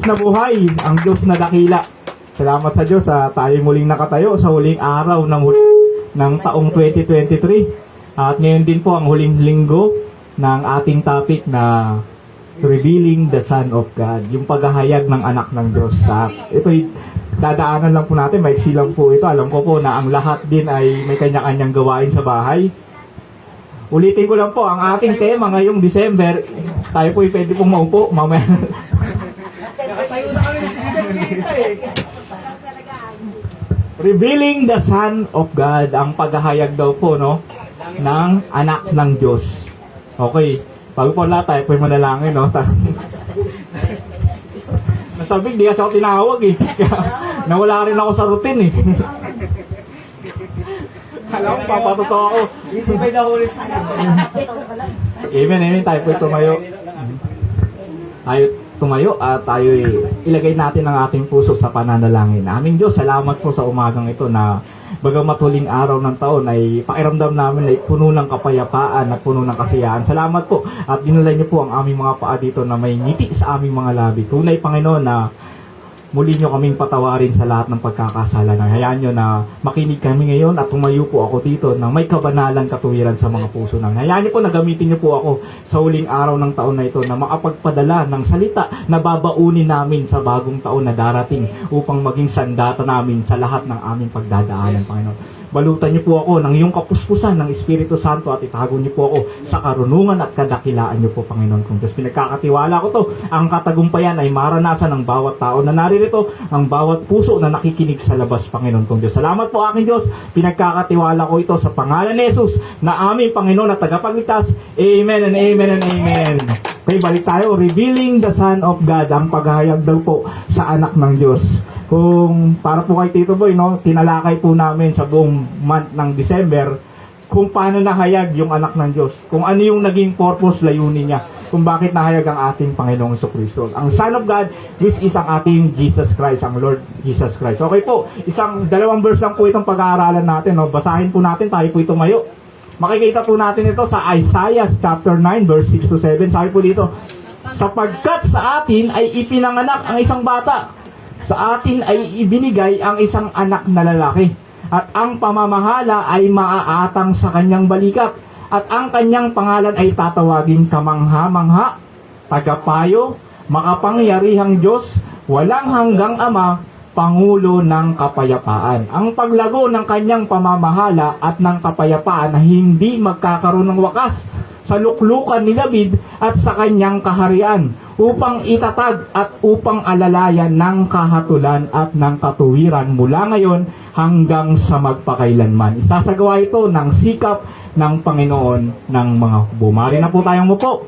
na buhay, ang Diyos na dakila. Salamat sa Diyos, tayo muling nakatayo sa huling araw ng taong 2023. At ngayon din po ang huling linggo ng ating topic na Revealing the Son of God, yung paghahayag ng anak ng Diyos. Ito'y dadaanan lang po natin, maiksi lang po ito. Alam ko po na ang lahat din ay may kanya-kanyang gawain sa bahay. Ulitin ko lang po, ang ating tema ngayong December, tayo po pwede pong maupo, mamaya. Nakatayo na kami sa sigaw Revealing the Son of God, ang paghahayag daw po, no, ng anak ng Diyos. Okay, bago po lahat, tayo po manalangin, no. Nasabi, di kasi ako tinawag eh. Nawala rin ako sa routine eh. Alam mo, papatotoo ako. Hindi may the Holy Spirit. Amen, amen. Tayo po tumayo. Tayo tumayo at tayo ilagay natin ang ating puso sa pananalangin. Aming Diyos, salamat po sa umagang ito na bagamat huling araw ng taon ay pakiramdam namin ay puno ng kapayapaan at puno ng kasiyahan. Salamat po at dinala niyo po ang aming mga paa dito na may ngiti sa aming mga labi. Tunay, Panginoon, na muli nyo kaming patawarin sa lahat ng pagkakasala. Hayaan nyo na makinig kami ngayon at tumayo po ako dito na may kabanalan katuwiran sa mga puso namin. Hayaan nyo po na gamitin nyo po ako sa huling araw ng taon na ito na makapagpadala ng salita na babaunin namin sa bagong taon na darating upang maging sandata namin sa lahat ng aming pagdadaanan, Panginoon. Balutan niyo po ako ng iyong kapuspusan ng Espiritu Santo at itago niyo po ako sa karunungan at kadakilaan niyo po, Panginoon kong Diyos. Pinagkakatiwala ko to, ang katagumpayan ay maranasan ng bawat tao na naririto, ang bawat puso na nakikinig sa labas, Panginoon kong Diyos. Salamat po, aking Diyos. Pinagkakatiwala ko ito sa pangalan ni Jesus na aming Panginoon at tagapagligtas. Amen and amen and amen. Okay, balik tayo. Revealing the Son of God, ang paghahayag daw po sa anak ng Diyos. Kung para po kay Tito Boy, no, tinalakay po namin sa buong month ng December kung paano nahayag yung anak ng Diyos, kung ano yung naging purpose, layunin niya, kung bakit nahayag ang ating Panginoong Jesucristo. Ang Son of God, which is ang ating Jesus Christ, ang Lord Jesus Christ. Okay po, dalawang verse lang po itong pag-aaralan natin. No? Basahin po natin, tayo po tumayo. Makikita po natin ito sa Isaiah chapter 9, verse 6 to 7. Sabi po dito, sapagkat sa atin ay ipinanganak ang isang bata, sa atin ay ibinigay ang isang anak na lalaki, at ang pamamahala ay maaatang sa kanyang balikat, at ang kanyang pangalan ay tatawaging kamangha-mangha, tagapayo, makapangyarihang Diyos, walang hanggang Ama, Pangulo ng kapayapaan. Ang paglago ng kanyang pamamahala at ng kapayapaan na hindi magkakaroon ng wakas sa luklukan ni David at sa kanyang kaharian, upang itatag at upang alalayan ng kahatulan at ng katuwiran mula ngayon hanggang sa magpakailanman. Isasagawa ito ng sikap ng Panginoon ng mga hukbo. Maaari na po tayong mupo.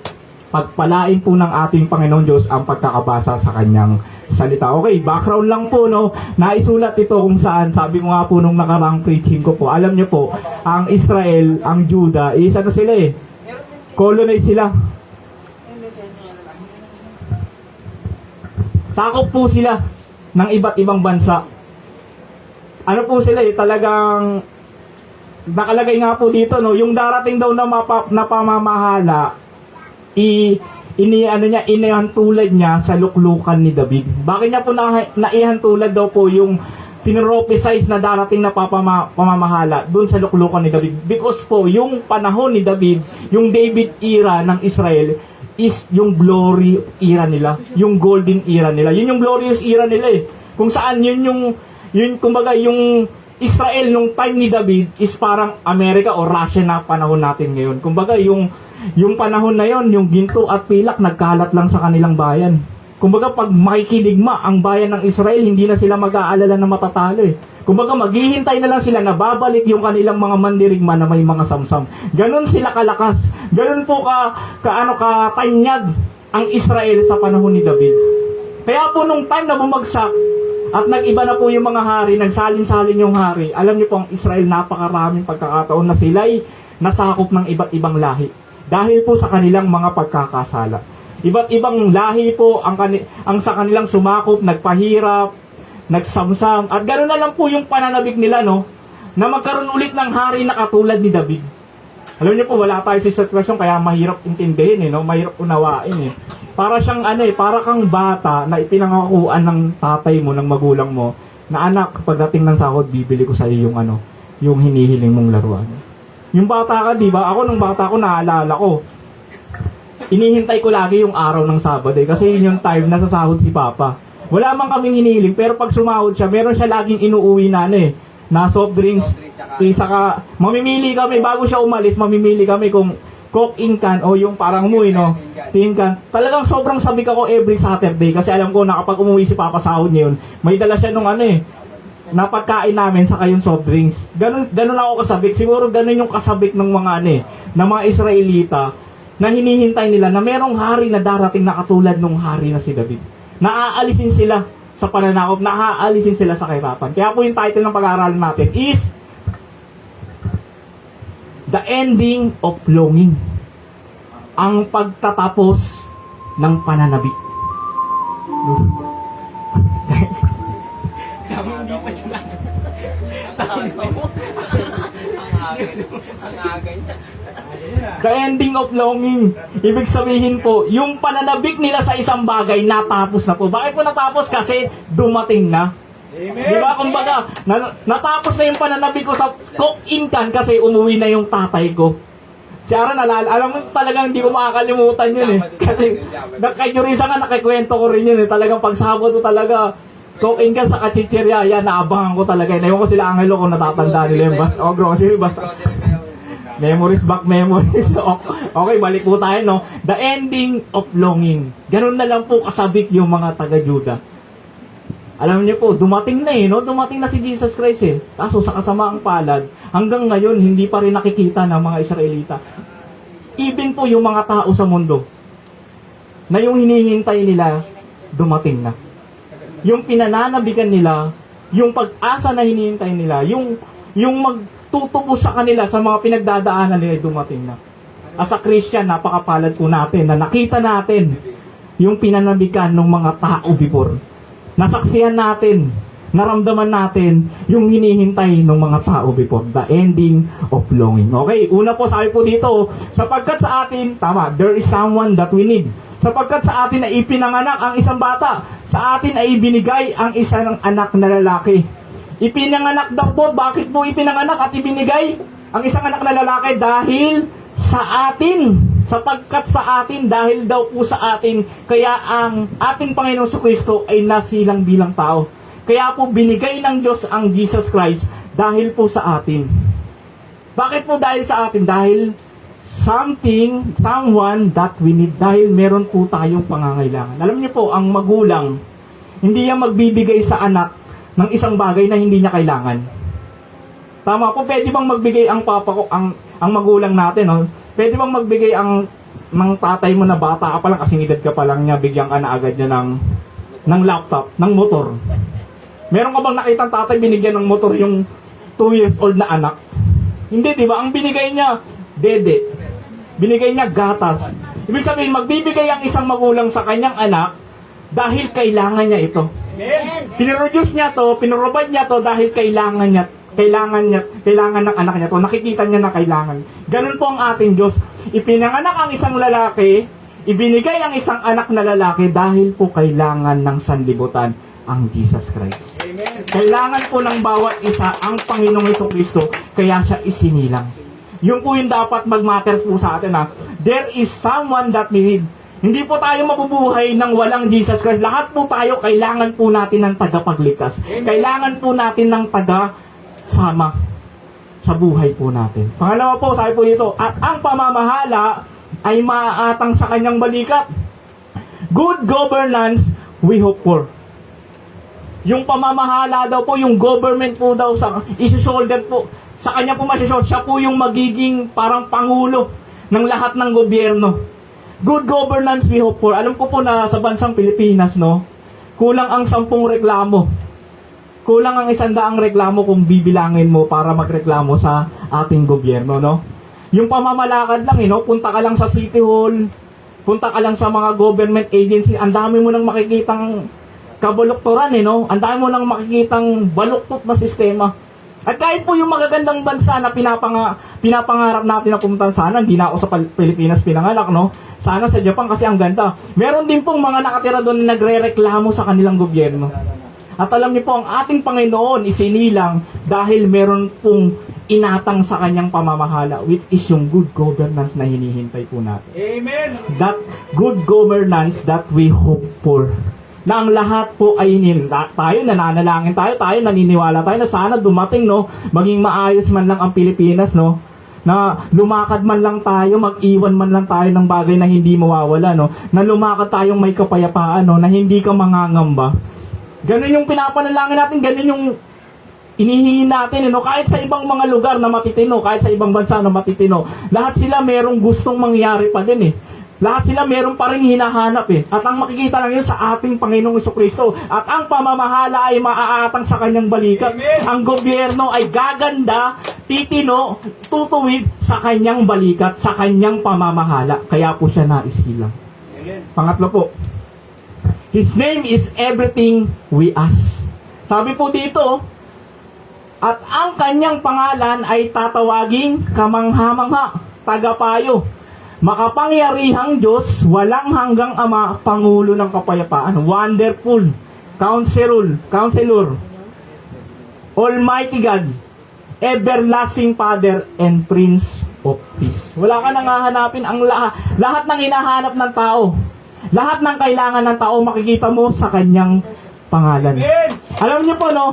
Pagpalain po ng ating Panginoon Diyos ang pagkakabasa sa kanyang salita. Okay, background lang po, no. Naisulat ito kung saan, sabi ko nga po nung nakarang preaching ko po, alam nyo po, ang Israel, ang Judah, ano sila eh, colonize sila. Sakop po sila ng iba't ibang bansa. Ano po sila eh, talagang nakalagay nga po dito, no, yung darating daw na pamamahala, inihantulad niya sa luklukan ni David. Bakit niya po naihantulad daw po yung pinropesize na darating na pamamahala doon sa luklukan ni David? Because po, yung panahon ni David, yung David era ng Israel, is yung glory era nila, yung golden era nila. Yun yung glorious era nila eh. Kung saan yun kumbaga yung Israel nung time ni David is parang Amerika o Russia na panahon natin ngayon. Kumbaga yung panahon na yon, yung ginto at pilak nagkalat lang sa kanilang bayan. Kumbaga pag makikiligma ang bayan ng Israel, hindi na sila mag-aalala na matatalo eh. Kumbaga maghihintay na lang sila na babalik yung kanilang mga mandirigma na may mga samsam. Ganon sila kalakas. Ganon po katanyag ang Israel sa panahon ni David. Kaya po nung time na bumagsak at nag-iba na po yung mga hari, nagsalin-salin yung hari, alam niyo po ang Israel napakaraming pagkakataon na sila'y nasakop ng iba't ibang lahi. Dahil po sa kanilang mga pagkakasala. Iba't ibang lahi po ang sa kanilang sumakop, nagpahirap, nagsamsam. At gano'n na lang po yung pananabik nila, no? Na magkaroon ulit ng hari na katulad ni David. Alam niyo po, wala tayo sa sitwasyon kaya mahirap intindihin, no? Mahirap unawain, Para siyang para kang bata na ipinangakuan ng tatay mo, ng magulang mo, na anak, pagdating ng sahod, bibili ko sa iyo yung yung hinihiling mong laruan. Yung bata ka, di ba? Ako nung bata ko, naalala ko, inihintay ko lagi yung araw ng Sabado kasi yun yung time na sasahod si Papa. Wala man kaming hinihiling, pero pag sumahod siya, meron siya laging inuuwi na soft drinks, saka mamimili kami, bago siya umalis, mamimili kami kung Coke in can o yung parang muy, no? Tin can. Talagang sobrang sabik ako every Saturday kasi alam ko na kapag umuwi si Papa sahod niya yun, may dala siya nung na pagkain namin saka yung soft drinks. Ganun ako kasabik. Siguro ganun yung kasabik ng mga ng mga Israelita na hinihintay nila na merong hari na darating na katulad nung hari na si David. Naaalisin sila sa pananakop, naaalisin sila sa kahirapan. Kaya po yung title ng pag-aaralan natin is The Ending of Longing. Ang pagtatapos ng pananabik. Sabi hindi pa siya. Ang agay niya. The ending of longing. Ibig sabihin po, yung pananabik nila sa isang bagay, natapos na po. Bakit po natapos? Kasi dumating na. Amen. Di ba? Kumbaga, natapos na yung pananabik ko sa Coke in can kasi umuwi na yung tatay ko. Si Aaron, alam mo talagang hindi ko makakalimutan yun Kasi, kay Jurisa nga nakikwento ko rin yun Talagang pag Sabado talaga, Coke in can sa kachichirya, yan, naabangan ko talaga. Naiwan ko sila Angelo kung natatanda nila yung grocery Memories back memories. Okay, balik po tayo, no? The ending of longing. Ganun na lang po kasabik yung mga taga-Juda. Alam niyo po, dumating na no? Dumating na si Jesus Christ Kaso sa kasamaang palad, hanggang ngayon, hindi pa rin nakikita ng mga Israelita. Even po yung mga tao sa mundo, na yung hinihintay nila, dumating na. Yung pinananabigan nila, yung pag-asa na hinihintay nila, yung magtutubos sa kanila sa mga pinagdadaanan nila, dumating na. As a Christian, napakapalad po natin na nakita natin yung pinanabigan ng mga tao before. Nasaksihan natin, naramdaman natin yung hinihintay ng mga tao before. The ending of longing. Okay, una po sabi po dito, sapagkat sa atin, tama, there is someone that we need. Sapagkat sa atin ay ipinanganak ang isang bata, sa atin ay ibinigay ang isang anak na lalaki. Ipinanganak daw po, bakit po ipinanganak at ibinigay ang isang anak na lalaki? Dahil sa atin. Sapagkat sa atin, dahil daw po sa atin, kaya ang ating Panginoong Kristo ay nasilang bilang tao. Kaya po binigay ng Diyos ang Jesus Christ dahil po sa atin. Bakit po dahil sa atin? Dahil someone that we need. Dahil meron po tayong pangangailangan. Alam niyo po, ang magulang, hindi yan magbibigay sa anak ng isang bagay na hindi niya kailangan. Tama po, pwede bang magbigay ang papa ko, ang magulang natin, no? Pwede bang magbigay ng tatay mo na bata ka pa lang, kasing edad ka pa lang niya, bigyan ka na agad niya ng laptop, ng motor. Meron ka bang nakitang tatay binigyan ng motor yung 2 years old na anak? Hindi, di ba? Ang binigay niya, dede. Binigay niya gatas. Ibig sabihin, magbibigay ang isang magulang sa kanyang anak dahil kailangan niya ito. Pinroduce niya to, pinrovide niya to dahil kailangan ng anak niya to. Nakikita niya na kailangan. Ganun po ang ating Diyos. Ipinanganak ang isang lalaki, ibinigay ang isang anak na lalaki dahil po kailangan ng sanlibutan ang Jesus Christ. Amen. Kailangan po ng bawat isa ang Panginoong Jesucristo, kaya siya isinilang. Yun po yung dapat mag-matters po sa atin There is someone that we need. Hindi po tayo mabubuhay ng walang Jesus Christ. Lahat po tayo, kailangan po natin ng tagapagligtas. Kailangan po natin ng taga-sama sa buhay po natin. Pangalawa po, sabi po dito, at ang pamamahala ay maaatang sa kanyang balikat. Good governance we hope for. Yung pamamahala daw po, yung government po daw, isi-shoulder po, sa kanya po masishoulder, siya po yung magiging parang pangulo ng lahat ng gobyerno. Good governance we hope for. Alam ko po na sa bansang Pilipinas, no, kulang ang 10 reklamo. Kulang ang 100 reklamo kung bibilangin mo para magreklamo sa ating gobyerno, no. Yung pamamalakad lang, no, punta ka lang sa City Hall, punta ka lang sa mga government agency, ang dami mo nang makikitang kabalukturan, no. Ang dami mo nang makikitang baluktot na sistema. At kahit po yung magagandang bansa na pinapangarap natin na pumunta, sana hindi na ako sa Pilipinas pinanganak, no? Sana sa Japan kasi ang ganda. Meron din pong mga nakatira doon na nagre-reklamo sa kanilang gobyerno. At alam niyo po, ang ating Panginoon isinilang dahil meron pong inatang sa kanyang pamamahala, which is yung good governance na hinihintay po natin. Amen. That good governance that we hope for. Na ang lahat po ay tayo nananalangin tayo naniniwala tayo na sana dumating, no, maging maayos man lang ang Pilipinas, no, na lumakad man lang tayo, mag-iwan man lang tayo ng bagay na hindi mawawala, no, na lumakad tayong may kapayapaan, no, na hindi ka mangangamba. Ganun yung pinapanalangin natin, ganun yung inihingi natin, no, kahit sa ibang mga lugar na matitino, kahit sa ibang bansa na matitino, lahat sila merong gustong mangyari pa din, eh. Lahat sila meron pa rin hinahanap, eh. At ang makikita lang yun sa ating Panginoong Jesucristo. At ang pamamahala ay maaatang sa kanyang balikat. Amen. Ang gobyerno ay gaganda, titino, tutuwid sa kanyang balikat, sa kanyang pamamahala. Kaya po siya naisilang. Amen. Pangatlo po, His name is everything we ask. Sabi po dito, at ang kanyang pangalan ay tatawaging kamangha-mangha, tagapayo, makapangyarihang Diyos, walang hanggang Ama, Pangulo ng Kapayapaan, Wonderful, Counselor, Almighty God, Everlasting Father, and Prince of Peace. Wala ka nang hahanapin ang lahat ng hinahanap ng tao. Lahat ng kailangan ng tao makikita mo sa kanyang pangalan. Amen. Alam niyo po, no,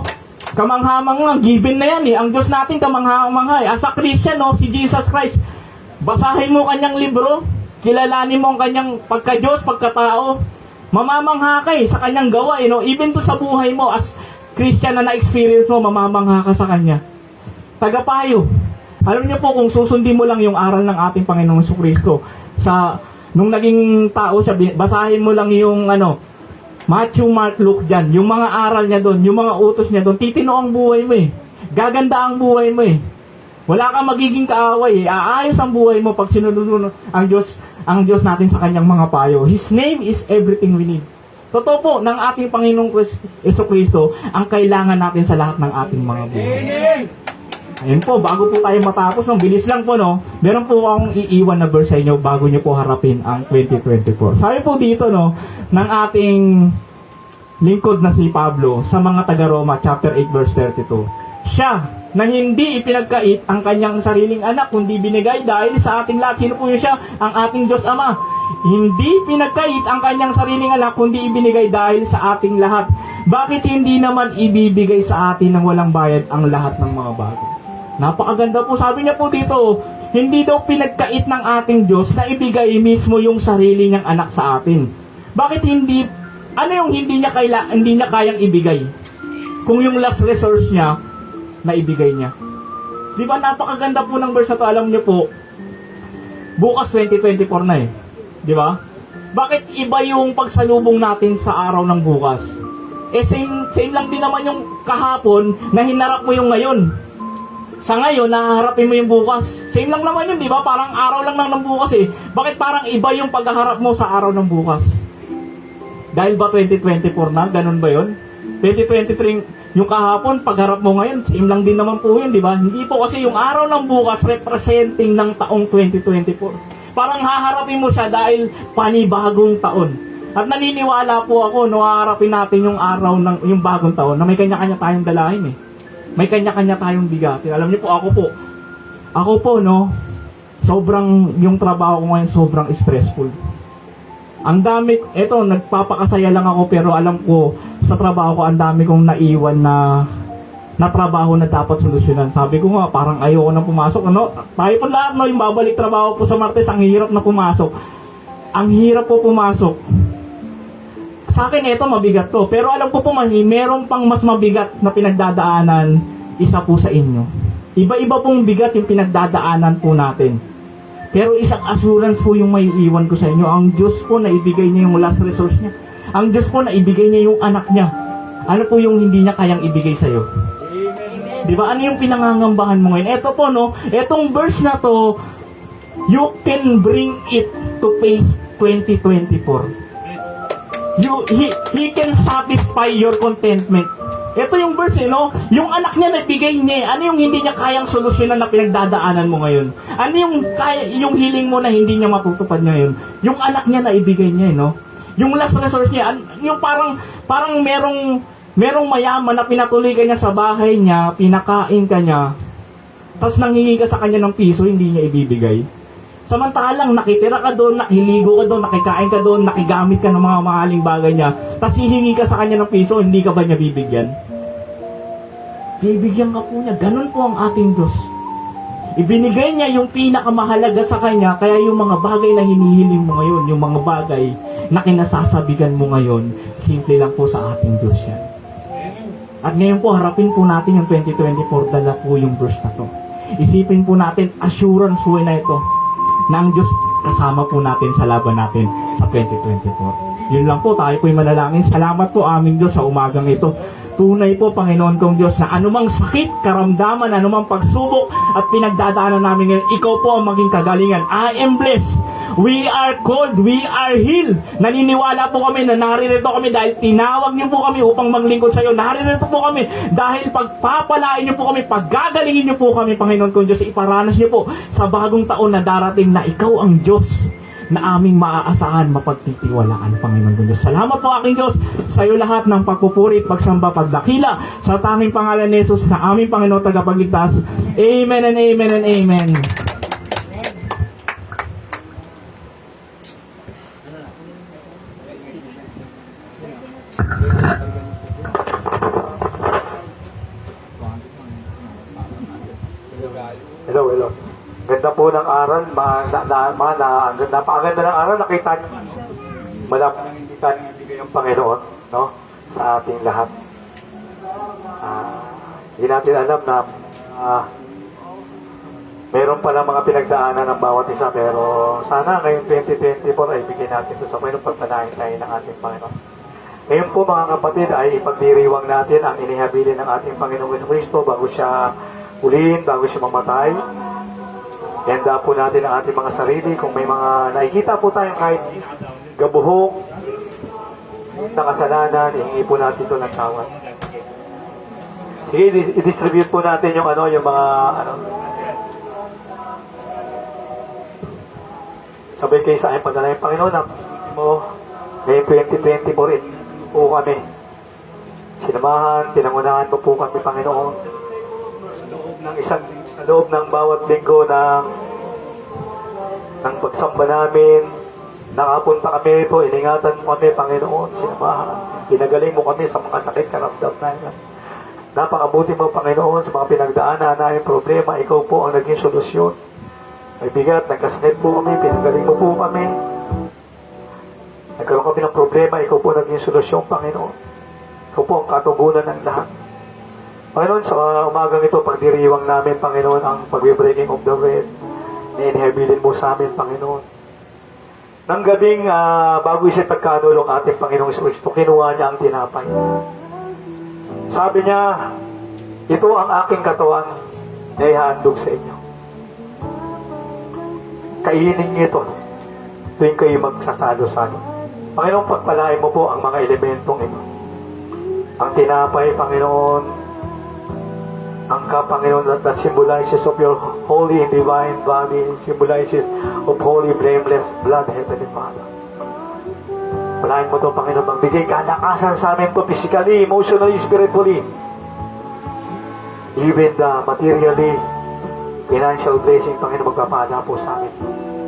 kamangha-mangha, given na yan, eh. Ang Diyos natin kamangha-mangha, eh. As a Christian, no, si Jesus Christ, basahin mo kanyang libro, kilalanin mo ang kanyang pagka-Diyos, pagkatao, mamamangha ka, eh, sa kanyang gawa, eh, no? Even to sa buhay mo, as Christian na na-experience mo, mamamangha ka sa kanya. Tagapayo. Alam niyo po, kung susundin mo lang yung aral ng ating Panginoong Jesucristo, nung naging tao siya, basahin mo lang yung, Matthew, Mark, Luke dyan, yung mga aral niya doon, yung mga utos niya doon, titino ang buhay mo, eh. Gaganda ang buhay mo, eh. Wala kang magiging kaaway, eh. Aayos ang buhay mo pag sinunod ang Diyos natin sa kanyang mga payo. His name is everything we need. Totoo po, ng ating Panginoong Jesucristo, ang kailangan natin sa lahat ng ating mga buhay. Amen. Ayun po, bago po tayo matapos, no, bilis lang po, no, meron po akong iiwan na verse sa inyo bago nyo po harapin ang 2024. Sabi po dito, no, ng ating lingkod na si Pablo sa mga taga-Roma, chapter 8, verse 32. Siya, na hindi ipinagkait ang kanyang sariling anak, kundi binigay dahil sa ating lahat. Sino po yun siya? Ang ating Diyos Ama. Hindi pinagkait ang kanyang sariling anak, kundi ibinigay dahil sa ating lahat. Bakit hindi naman ibibigay sa atin ng walang bayad ang lahat ng mga bagay? Napakaganda po. Sabi niya po dito, hindi daw pinagkait ng ating Diyos na ibigay mismo yung sarili niyang anak sa atin. Bakit hindi, ano yung hindi niya kayang ibigay? Kung yung last resource niya, na ibigay niya. Di ba napakaganda po ng verse na to? Alam niyo po, bukas 2024 na, eh. Di ba? Bakit iba yung pagsalubong natin sa araw ng bukas? Eh same lang din naman yung kahapon na hinarap mo yung ngayon. Sa ngayon, nahaharapin mo yung bukas. Same lang naman yun, di ba? Parang araw lang ng bukas, eh. Bakit parang iba yung paghaharap mo sa araw ng bukas? Dahil ba 2024 na? Ganun ba yun? 2023, yung kahapon, pagharap mo ngayon, same lang din naman po yun, di ba? Hindi po kasi yung araw ng bukas representing ng taong 2024. Parang haharapin mo siya dahil panibagong taon. At naniniwala po ako, no, haharapin natin yung araw ng yung bagong taon na may kanya-kanya tayong dalahin, eh. May kanya-kanya tayong bigatin. Alam niyo po, ako po, no, sobrang, yung trabaho ko ngayon, sobrang stressful. Ang dami, eto, nagpapakasaya lang ako, pero alam ko, sa trabaho ko, ang dami kong naiwan na trabaho na dapat solusyonan. Sabi ko nga, parang ayoko na pumasok, ano? Tayo po lahat, no, yung babalik trabaho po sa Martes, ang hirap na pumasok. Ang hirap po pumasok. Sa akin, ito, mabigat to. Pero alam ko po, meron pang mas mabigat na pinagdadaanan, isa po sa inyo. Iba-iba pong bigat yung pinagdadaanan po natin. Pero isang assurance po yung may iwan ko sa inyo. Ang Diyos po na ibigay niya yung last resource niya. Ang Diyos po na ibigay niya yung anak niya. Ano po yung hindi niya kayang ibigay sa'yo? Di ba? Ano yung pinangangambahan mo ngayon? Ito po, no? Etong verse na to, you can bring it to face 2024. He can satisfy your contentment. Ito yung verse, no? Yung anak niya nabigay niya, ano yung hindi niya kayang solusyonan na pinagdadaanan mo ngayon? Ano yung yung hiling mo na hindi niya matutupad ngayon? Yung anak niya na ibigay niya, no? Yung last resource niya, yung parang merong mayaman na pinatuloy ka niya sa bahay niya, pinakain ka niya, tapos nanghingi ka sa kanya ng piso, hindi niya ibibigay. Samantalang nakitira ka doon, nakiligo ka doon, nakikain ka doon, nakigamit ka ng mga mahaling bagay niya, tapos hihingi ka sa kanya ng piso, hindi ka ba niya bibigyan? Bibigyan ka po niya. Ganun po ang ating Diyos. Ibinigay niya yung pinakamahalaga sa kanya, kaya yung mga bagay na hinihiling mo ngayon, yung mga bagay na kinasasabigan mo ngayon, simple lang po sa ating Diyos yan. At ngayon po, harapin po natin yung 2024, dala po yung verse na to. Isipin po natin, assurance po na ito, na ang Diyos kasama po natin sa laban natin sa 2024. Yun lang po, tayo po'y manalangin. Salamat po aming Diyos sa umagang ito. Tunay po, Panginoon kong Diyos, na anumang sakit, karamdaman, anumang pagsubok at pinagdadaanan namin ngayon, ikaw po ang maging kagalingan. I am blessed. We are called, we are healed. Naniniwala po kami na naririto kami dahil tinawag niyo po kami upang maglingkod sa iyo. Naririto po kami dahil pagpapalain niyo po kami, paggagalingin niyo po kami, Panginoon kong Diyos. Iparanas niyo po sa bagong taon na darating na ikaw ang Diyos na aming maaasahan, mapagtitiwalaan, Panginoon kong Diyos. Salamat po aking Diyos sa iyo lahat ng pagpupuri at pagsamba, pagdakila sa tanging pangalan ni Jesus na aming Panginoon tagapagligtas. Amen and amen and amen. Hello. Ganda po ng aral, napakaganda ng aral, nakita niyo, malapit ng Panginoon, no? Sa ating lahat. Hindi natin alam na meron pala mga pinagdaanan ng bawat isa, pero sana ngayong 2024 ay bigyan natin ito sa Panginoon, pagpalain tayo ng ating Panginoon. Ngayon po mga kapatid ay ipagdiriwang natin ang inihabilin ng ating Panginoong Jesucristo bago siya ulihin, bago siya mamatay. Handa po natin ang ating mga sarili. Kung may mga nakikita po tayong kahit gabuhok na kasalanan, ihingi po natin ito ng tawad. Sige, i-distribute po natin yung yung mga sabay kayo sa aking pagdalangin. Panginoon, na mo ngayong 2024 po kami sinamahan, pinangunahan mo po kami, Panginoon, sa loob ng bawat linggo ng pagsamba namin. Nakapunta kami po, iningatan mo kami, Panginoon, sinamahan, pinagaling mo kami sa mga sakit karamdam namin. Napakabuti mo, Panginoon, sa mga pinagdaanan namin problema. Ikaw po ang naging solusyon. May bigat, nagkasakit po kami, pinagaling mo po kami. Nagkaroon kami ng problema, ikaw po naging solusyon, Panginoon. Ikaw po ang katugunan ng lahat. Panginoon, sa umagang ito, pagdiriwang namin, Panginoon, ang pag-breaking of the bread na inihabilin mo sa amin, Panginoon. Nang gabing bago siya pagkanulong ating Panginoong Kristo, kinuha niya ang tinapay. Sabi niya, ito ang aking katawan na ihahandog sa inyo. Kainin niyo ito tuwing kayo magsasalo-salo. Panginoon, pagpalain mo po ang mga elementong ito. Ang tinapay, Panginoon, ang cup, Panginoon, that symbolizes of your holy and divine body, symbolizes of holy, blameless blood, Heavenly Father. Palain mo ito, Panginoon, magbigay kalakasan sa amin po, physically, emotionally, spiritually, even materially, financial blessing, Panginoon, magpapala po sa amin.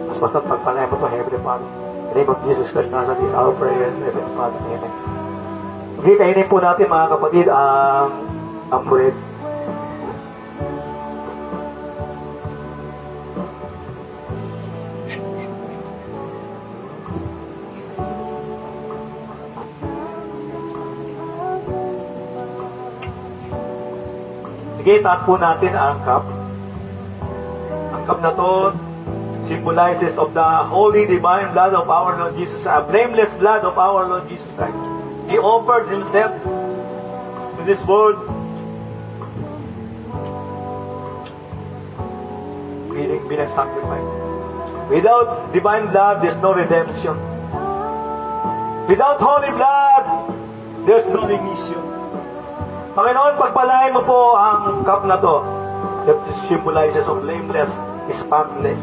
Mas basta't pagpalain mo ito, Heavenly Father. In the name of Jesus Christ, nasa this our prayer, Heavenly Father. Amen. Okay, kainin po natin, mga kapatid, ang bread. Sige, taas po natin ang cup. Ang cup na to symbolizes of the holy divine blood of our Lord Jesus, a blameless blood of our Lord Jesus Christ. He offered Himself to this world, being a sacrifice. Without divine blood, there's no redemption. Without holy blood, there's no remission. Panginoon, pagpalain mo po ang cup na to that symbolizes of blameless, spotless,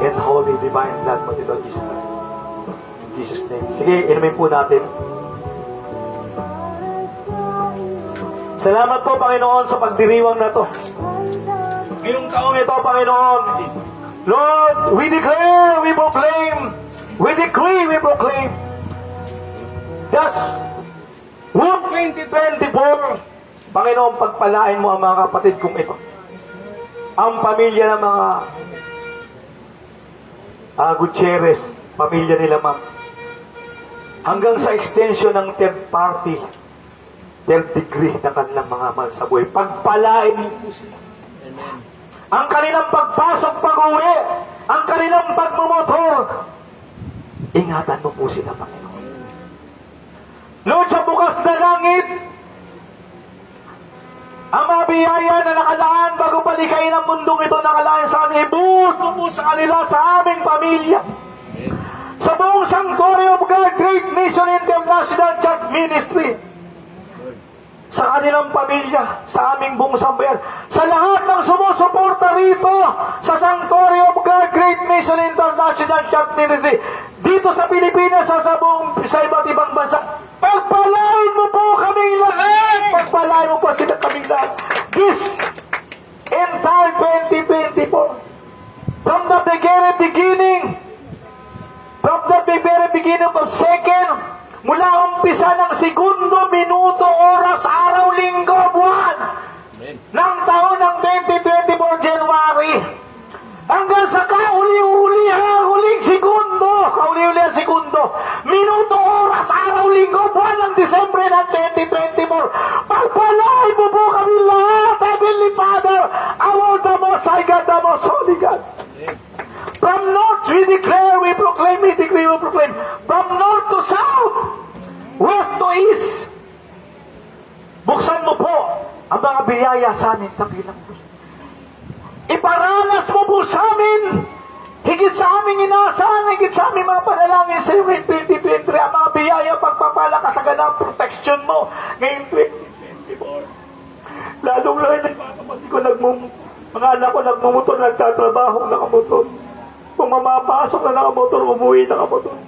and holy divine blood mo dito, Jesus. In Jesus' name. Sige, inumin po natin. Salamat po, Panginoon, sa pagdiriwang na to. Ngayong taong ito, Panginoon, Lord, we declare, we proclaim, we decree, we proclaim, thus, 2024, Panginoon, pagpalain mo ang mga kapatid kong ito. Ang pamilya ng mga Gutierrez, pamilya nila, ma'am. Hanggang sa extension ng third party, third degree na kanilang mga mahal sa buhay. Pagpalain mo po sila. Ang kanilang pagpasok, pag-uwi, ang kanilang pagmumotor, ingatan mo po sila, Panginoon. Lord, sa bukas na langit, ang mga biyaya na nakalaan bago palikayin ang mundong ito nakalaan sa amin, ibuhos mo po sa kanila, sa aming pamilya. Sa buong Sanctuary of God, Great Mission International Church Ministry, sa kanilang pamilya, sa aming buong sambayan, sa lahat ng sumusuporta rito, sa Sanctuary of God, Great Mission International Church Ministry, dito sa Pilipinas, sa iba't ibang bansa, pagpalain mo po kaming lahat! Pagpalain mo po sila kaming lahat. This entire 2024, from the very beginning of second, mula umpisa ng segundo, minuto, oras, araw, linggo, buwan ng taon ng 2024 January hanggang sa kauli-huling segundo, minuto, oras, araw, linggo, buwan ng Disyembre ng 2024. Pagpalain mo po kami lahat, Heavenly Father, our the Most High God, the Most Holy God. From north we declare, we proclaim, we decree, we proclaim. From north to south, west to east. Buksan mo po ang mga biyaya sa amin, tabilang Diyos. Iparanas mo po sa amin, higit sa aming inaasahan, higit sa aming mga panalangin sa iyo ngayong 2023, ang mga biyaya, pagpapala, kasaganang protection mo ngayong 2024. Lalong-lalo na mga anak ko nagmumotor, nagtatrabaho, nakamotor. Kung mamapasok na nakamotor, umuwi nakamotor.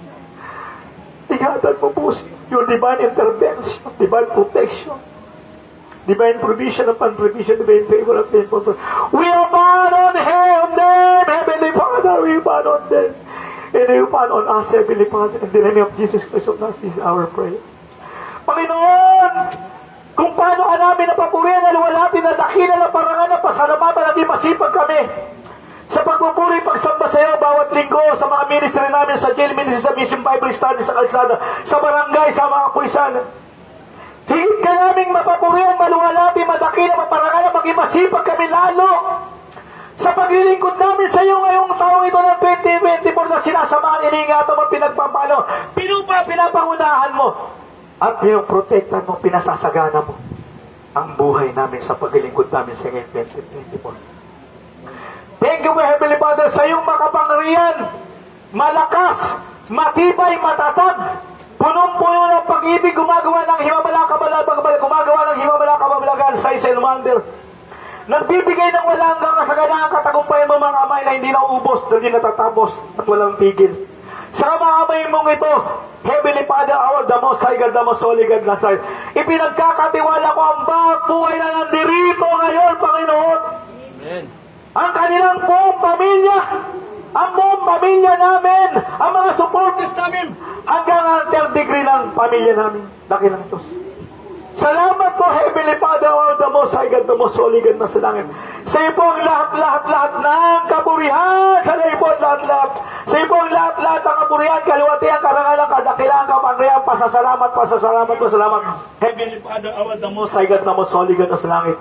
Tingatan mo po your divine intervention, divine protection, divine provision upon provision, divine favor upon favor. We abandon them, Heavenly Father, we abandon them. And you abandon us, Heavenly Father, in the name of Jesus Christ of Nazareth, this is our prayer. Panginoon, kung paano ka namin napapurihan, naluwalhati na dakila na parangan na pasalamatan at masipag kami sa pagpupuri, pagsamba sa iyo bawat linggo sa mga ministry namin, sa jail ministry, sa Mission Bible Study, sa kalsada, sa barangay, sa mga puisan. Higit ka naming mapapurihan, maluwalhati, madakila, maparangan, maging masipag kami lalo sa paglilingkod namin sa iyo ngayong taong ito ng 2024 na sinasamahan, iningatan mo, pinagpapalo, pinapangunahan mo at pinoprotektan mo, pinasasagana mo ang buhay namin sa paglilingkod namin sa ngayong 2024. Thank you, Heavenly Father, sa iyong makapangyarihan, malakas, matibay, matatag, punong-puno ng pag-ibig, gumagawa ng himabala-kabalagan, signs and wonders. Nagbibigay ng walang hanggang kasaganaan, katagumpayan mo mga kamay na hindi naubos, hindi natatapos, at walang tigil. Sa mga kamay mong ito, Heavenly Father, our the Most High God, the Most Holy God, Nazareth, ipinagkakatiwala ko ang bawat buhay na nandirito ngayon, Panginoon. Amen. Ang kanilang buong pamilya, ang buong pamilya namin, ang mga supporters namin, hanggang ang third degree ng pamilya namin. Dakilang Diyos. Salamat po, Heavenly Father, all the Most High God, the Most Holy God na sa langit. Sa iyo po ang lahat-lahat ng kaburihan. Sa iyo po ang lahat-lahat. Sa iyo po ang lahat-lahat ng kaburihan, kaluwatihan, karangalan, kadakilaan, kapangyarihan, pasasalamat. Heavenly Father, all the Most High God, the Most Holy God na sa langit.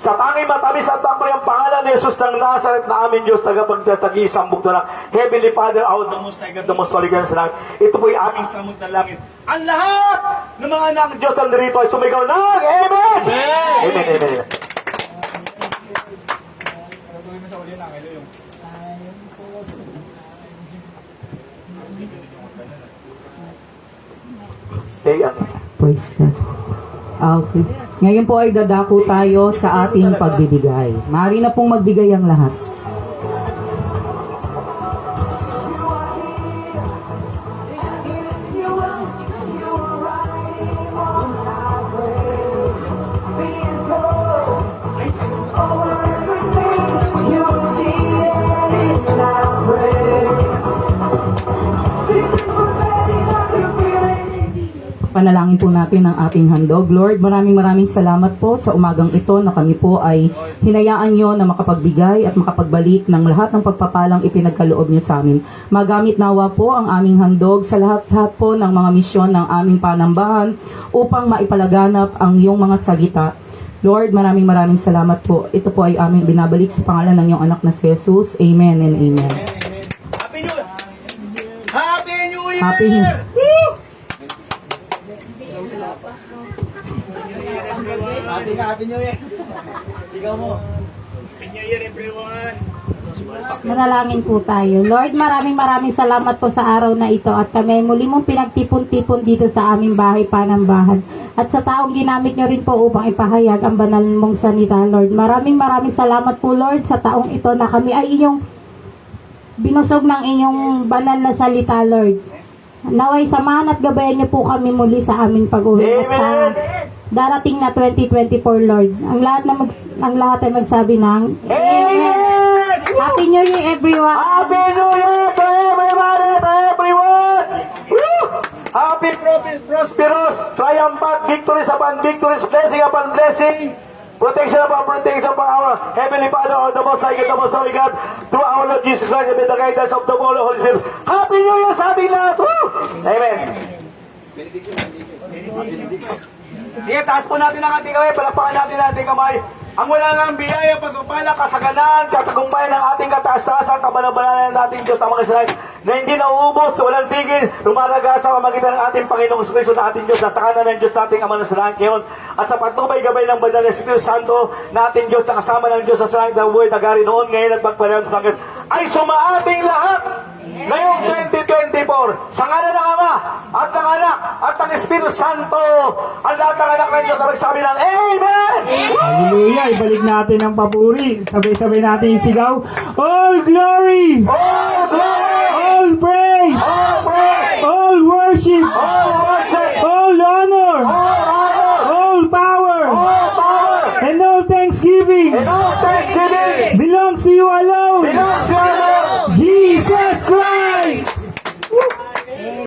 Sa tanging matamis at ang pangalan ni Jesus ng Nazareth na aming Diyos, tagapagtatagi isang bugto lang. Heavenly Father, our the Most High God, the Most Holy God sa langit. Ito po'y aming samot ng langit. Ang lahat ng mga anak ng Diyos na narito ay sumigaw ng Amen! Amen! Amen! Stay on. Praise God. Okay. Ngayon po ay dadako tayo sa ating pagbibigay. Maaari na pong magbigay ang lahat. Panalangin po natin ang ating handog. Lord, maraming salamat po sa umagang ito na kami po ay hinayaan nyo na makapagbigay at makapagbalik ng lahat ng pagpapalang ipinagkaloob nyo sa amin. Magamit nawa po ang aming handog sa lahat-lahat po ng mga misyon ng aming panambahan upang maipalaganap ang iyong mga salita. Lord, maraming salamat po. Ito po ay aming binabalik sa pangalan ng iyong anak na si Jesus. Amen and amen. Happy New Year! Happy New Year! Happy New Year! Happy New Year! Sigaw mo. Manalangin po tayo. Lord, maraming salamat po sa araw na ito at kami muli mong pinagtipon-tipon dito sa aming bahay panambahan. At sa taong ginamit nyo rin po upang ipahayag ang banal mong salita, Lord. Maraming salamat po, Lord, sa taong ito na kami ay inyong binusog ng inyong banal na salita, Lord. Naway samahan at gabayan niyo po kami muli sa aming pag-uwi at sa darating na 2024, Lord. Ang lahat ay magsabi ng Amen! Happy New Year, everyone! Happy New Year to everybody, to everyone! Woo! Happy, prosperous, triumphant, victories upon victories, blessing upon blessing, protection upon protection from our Heavenly Father, or the Most High God, the Most Holy God, through our Lord Jesus Christ, and with the guidance of the Holy Spirit. Happy New Year sa ating lahat! Woo! Amen! Sige, taas po natin ang ating kamay, palakpakan natin ang ating kamay. Ang wala ng biyaya, pagpapala, kasaganan, katagumpayan ng ating kataas-taasan, kabanabanan ng ating Diyos, ang mga kasalanan na hindi nauubos, walang tigil, lumalaga sa pamagitan ng ating Panginoong Kristo na ating Diyos, nasa kanan ng Diyos nating Ama na sa langit ngayon, at sa patnubay gabay ng banal na Espiritu Santo na ating Diyos, na kasama ng Diyos sa langit ng buhay, nagari noon, ngayon at magpanahon sa langit, ay sumaating lahat ngayong 2024 sa ngalan ng Ama at ng Anak at ng Espiritu Santo, ang lahat ng anak ng Diyos na magsabi ng Amen! Hallelujah! Ibalik natin ang papuri. Sabay-sabay natin sigaw. All glory! All glory! All praise! All praise! All worship! All worship! All honor! All honor! All power! All power! And all thanksgiving And all thanksgiving belongs to you